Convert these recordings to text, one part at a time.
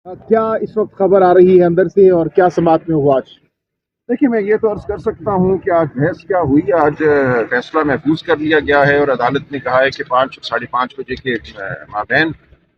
क्या इस वक्त खबर आ रही है अंदर से और क्या समात में हुआ आज? देखिए, मैं ये तो अर्ज कर सकता हूँ कि आज बहस क्या हुई। आज फैसला महफूज कर लिया गया है और अदालत ने कहा है कि 5 साढ़े 5 बजे के माबैन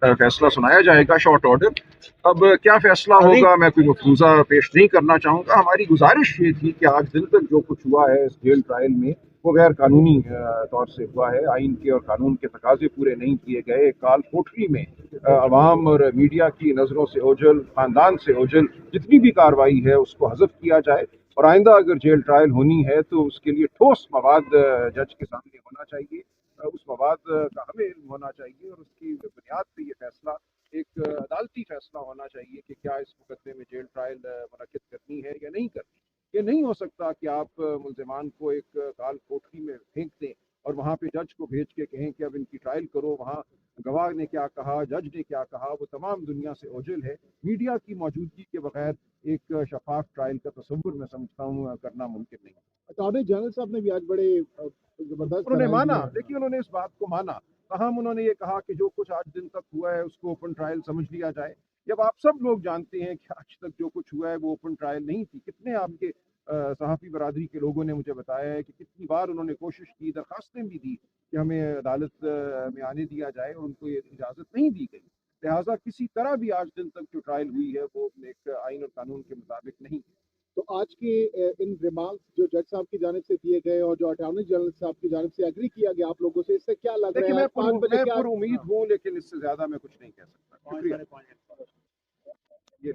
फैसला सुनाया जाएगा, शॉर्ट ऑर्डर। अब क्या फैसला होगा, मैं कोई मफरूजा पेश नहीं करना चाहूँगा। हमारी गुजारिश ये थी कि आज दिन तक जो कुछ हुआ है इस जेल ट्रायल में वो गैर कानूनी तौर से हुआ है। आइन के और कानून के तकाजे पूरे नहीं किए गए। काल कोठरी में अवाम और मीडिया की नज़रों से ओझल, ख़ानदान से ओझल जितनी भी कार्रवाई है उसको हज़फ किया जाए। और आइंदा अगर जेल ट्रायल होनी है तो उसके लिए ठोस मवाद जज के सामने होना चाहिए। उस मवाद का हमें इल्म होना चाहिए और उसकी बुनियाद पे ये फैसला एक अदालती फैसला होना चाहिए कि क्या इस मुकदमे में जेल ट्रायल मुनक्किद करनी है या नहीं करनी। ये नहीं हो सकता कि आप मुलजमान को एक काल कोठरी में फेंक दें और वहाँ पे जज को भेज के कहें कि अब इनकी ट्रायल करो। वहाँ गवाह ने क्या कहा, जज ने क्या कहा, वो तमाम दुनिया से ओझल है। मीडिया की मौजूदगी के बगैर एक शफाफ ट्रायल का तस्वुर मैं समझता हूँ करना मुमकिन नहीं। अटॉर्नी जनरल साहब ने भी आज बड़े जबरदस्त उन्होंने बयान माना, दिए हैं। देखिए उन्होंने इस बात को माना। तहम उन्होंने ये कहा कि जो कुछ आज दिन तक हुआ है उसको ओपन ट्रायल समझ लिया जाए। जब आप सब लोग जानते हैं कि आज तक जो कुछ हुआ है वो ओपन ट्रायल नहीं थी। कितने आपके सहाफ़ी बरादरी के लोगों ने मुझे बताया है कि कितनी बार उन्होंने कोशिश की, दरखास्तें भी दी कि हमें अदालत में आने दिया जाए और उनको ये इजाज़त नहीं दी गई। लिहाजा किसी तरह भी आज दिन तक जो ट्रायल हुई है वो एक आइन और कानून के मुताबिक नहीं है। तो आज के इन रिमार्क्स जो जज साहब की जानिब से दिए गए और जो अटॉर्नी जनरल साहब की जानिब से एग्री किया गया आप लोगों से, इससे क्या लग देखिए, रहा है आज 5 बजे मैं क्या? पुर उम्मीद हाँ। हूँ, लेकिन इससे ज़्यादा मैं कुछ नहीं कह सकता। शुक्रिया। ये